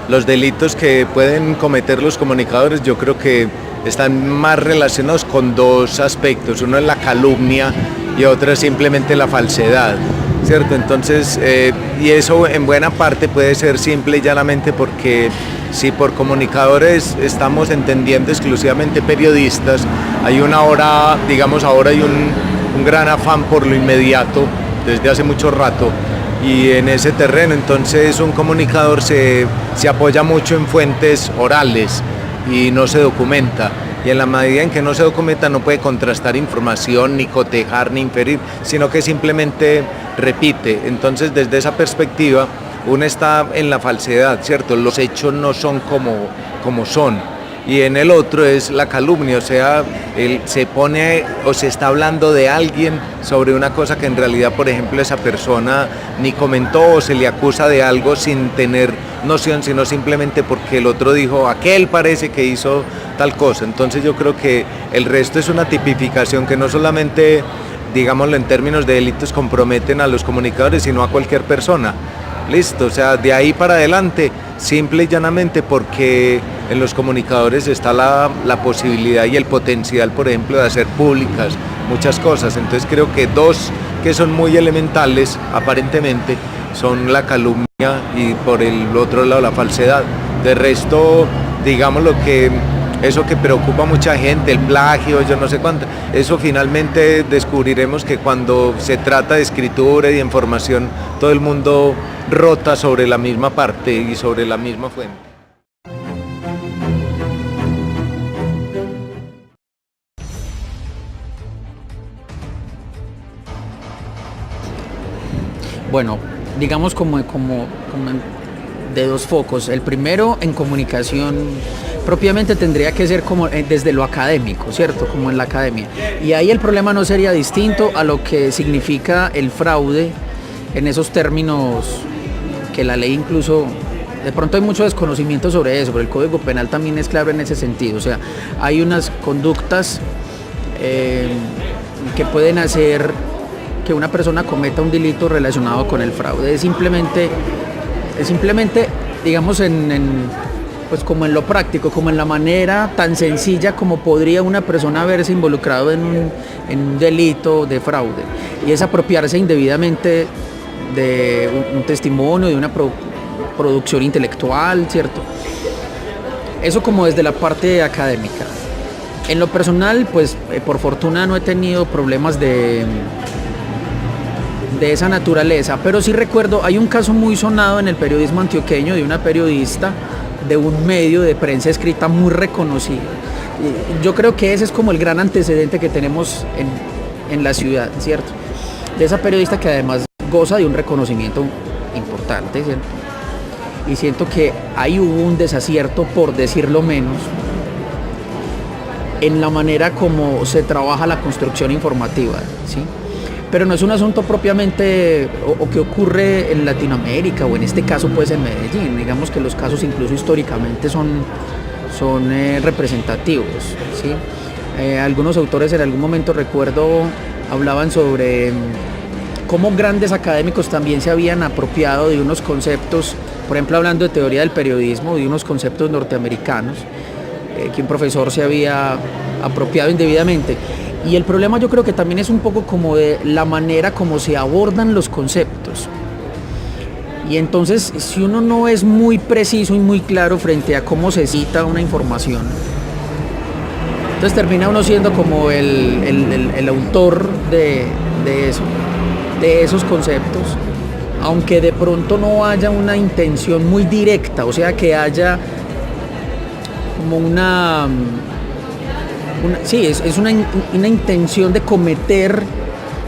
los delitos que pueden cometer los comunicadores yo creo que están más relacionados con dos aspectos. Uno es la calumnia y otro es simplemente la falsedad, ¿cierto? Entonces, y eso en buena parte puede ser simple y llanamente porque si por comunicadores estamos entendiendo exclusivamente periodistas, hay una hora, digamos ahora hay un gran afán por lo inmediato desde hace mucho rato, y en ese terreno entonces un comunicador se apoya mucho en fuentes orales y no se documenta, y en la medida en que no se documenta no puede contrastar información, ni cotejar, ni inferir, sino que simplemente repite. Entonces desde esa perspectiva uno está en la falsedad, ¿cierto? Los hechos no son como son. Y en el otro es la calumnia, o sea, se pone o se está hablando de alguien sobre una cosa que en realidad, por ejemplo, esa persona ni comentó, o se le acusa de algo sin tener noción, sino simplemente porque el otro dijo, aquel parece que hizo tal cosa. Entonces yo creo que el resto es una tipificación que no solamente, digámoslo en términos de delitos, comprometen a los comunicadores, sino a cualquier persona. Listo, o sea, de ahí para adelante, simple y llanamente porque en los comunicadores está la posibilidad y el potencial, por ejemplo, de hacer públicas muchas cosas. Entonces creo que dos que son muy elementales, aparentemente, son la calumnia y por el otro lado la falsedad. De resto, digamos lo que eso que preocupa a mucha gente, el plagio, yo no sé cuánto, eso finalmente descubriremos que cuando se trata de escritura y de información, todo el mundo rota sobre la misma parte y sobre la misma fuente. Bueno, digamos como de dos focos. El primero, en comunicación propiamente tendría que ser como desde lo académico, ¿cierto? Como en la academia. Y ahí el problema no sería distinto a lo que significa el fraude en esos términos que la ley incluso, de pronto hay mucho desconocimiento sobre eso, pero el Código Penal también es claro en ese sentido. O sea, hay unas conductas que pueden hacer que una persona cometa un delito relacionado con el fraude. Es simplemente digamos, pues como en lo práctico, como en la manera tan sencilla como podría una persona verse involucrado en un delito de fraude, y es apropiarse indebidamente de un testimonio, de una producción intelectual, ¿cierto? Eso como desde la parte académica. En lo personal, pues por fortuna no he tenido problemas de esa naturaleza, pero sí recuerdo, hay un caso muy sonado en el periodismo antioqueño de una periodista de un medio de prensa escrita muy reconocido. Yo creo que ese es como el gran antecedente que tenemos en la ciudad, ¿cierto? De esa periodista que además goza de un reconocimiento importante, ¿cierto? Y siento que ahí hubo un desacierto, por decirlo menos, en la manera como se trabaja la construcción informativa, ¿sí? Pero no es un asunto propiamente o que ocurre en Latinoamérica, o en este caso pues en Medellín. Digamos que los casos incluso históricamente son representativos, ¿sí? Algunos autores en algún momento, recuerdo, hablaban sobre cómo grandes académicos también se habían apropiado de unos conceptos, por ejemplo hablando de teoría del periodismo, de unos conceptos norteamericanos, que un profesor se había apropiado indebidamente. Y el problema yo creo que también es un poco como de la manera como se abordan los conceptos. Y entonces, si uno no es muy preciso y muy claro frente a cómo se cita una información, entonces termina uno siendo como el autor de esos conceptos, aunque de pronto no haya una intención muy directa, o sea, que haya como es una intención de cometer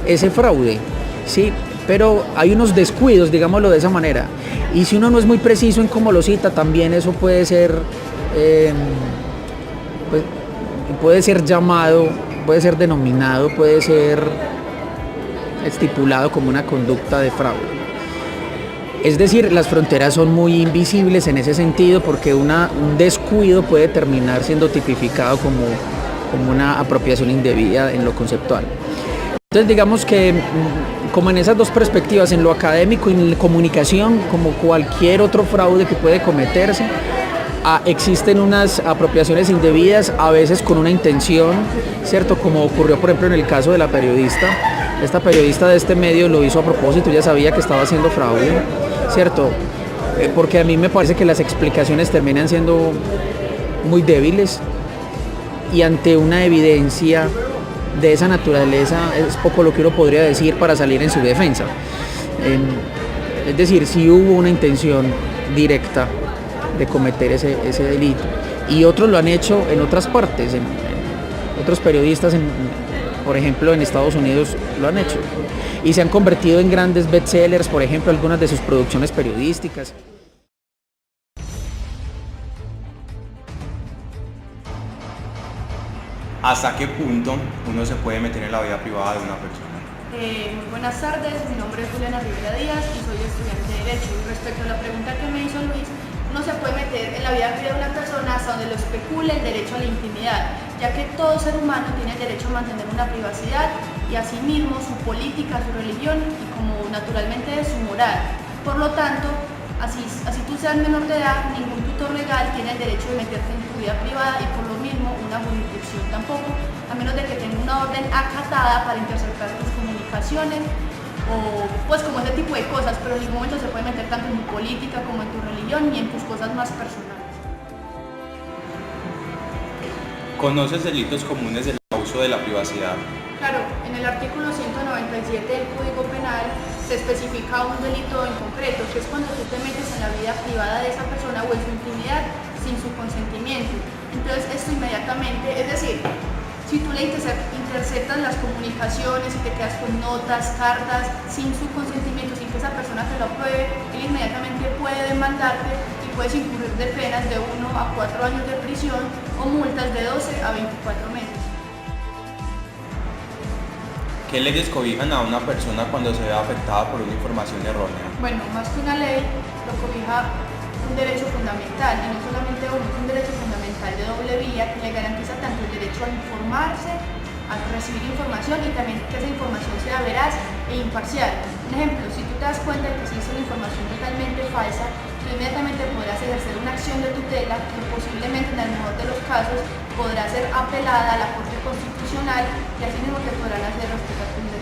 ese fraude, ¿sí? Pero hay unos descuidos, digámoslo de esa manera, y si uno no es muy preciso en cómo lo cita, también eso puede ser puede ser llamado, puede ser denominado, puede ser estipulado como una conducta de fraude. Es decir, las fronteras son muy invisibles en ese sentido, porque un descuido puede terminar siendo tipificado como una apropiación indebida en lo conceptual. Entonces digamos que como en esas dos perspectivas, en lo académico y en la comunicación, como cualquier otro fraude que puede cometerse, existen unas apropiaciones indebidas, a veces con una intención, ¿cierto? Como ocurrió por ejemplo en el caso de la periodista. Esta periodista de este medio lo hizo a propósito, ya sabía que estaba haciendo fraude, ¿cierto? Porque a mí me parece que las explicaciones terminan siendo muy débiles y ante una evidencia de esa naturaleza es poco lo que uno podría decir para salir en su defensa. Es decir, si hubo una intención directa de cometer ese delito y otros lo han hecho en otras partes, otros periodistas, por ejemplo en Estados Unidos lo han hecho y se han convertido en grandes bestsellers, por ejemplo algunas de sus producciones periodísticas. ¿Hasta qué punto uno se puede meter en la vida privada de una persona? Muy buenas tardes, mi nombre es Juliana Rivera Díaz y soy estudiante de Derecho. Y respecto a la pregunta que me hizo Luis, no se puede meter en la vida privada de una persona hasta donde lo especule el derecho a la intimidad, ya que todo ser humano tiene el derecho a mantener una privacidad y asimismo su política, su religión y como naturalmente su moral. Por lo tanto, así tú seas menor de edad, ningún tutor legal tiene el derecho de meterte en tu vida privada y por lo mismo una jurisdicción tampoco, a menos de que tenga una orden acatada para interceptar tus comunicaciones o pues como ese tipo de cosas, pero en ningún momento se puede meter tanto en tu política como en tu religión ni en tus cosas más personales. ¿Conoces delitos comunes del abuso de la privacidad? Claro, en el artículo 197 del Código Penal se especifica un delito en concreto, que es cuando tú te metes en la vida privada de esa persona o en su intimidad sin su consentimiento. Entonces esto inmediatamente, es decir, si tú le interceptas las comunicaciones y te quedas con notas, cartas, sin su consentimiento, sin que esa persona te lo apruebe, él inmediatamente puede demandarte y puedes incurrir de penas de 1 a 4 años de prisión o multas de 12 a 24 meses. ¿Qué leyes cobijan a una persona cuando se ve afectada por una información errónea? Bueno, más que una ley, lo cobija un derecho fundamental, y no solamente uno, es un derecho fundamental de doble vía que le garantiza tanto el derecho a informarse, a recibir información y también que esa información sea veraz e imparcial. Un ejemplo, si tú te das cuenta de que se hizo una información totalmente falsa, tú inmediatamente podrás ejercer una acción de tutela que posiblemente en el mejor de los casos podrá ser apelada a la Corte Constitucional y así mismo te podrán hacer respetar tus derechos.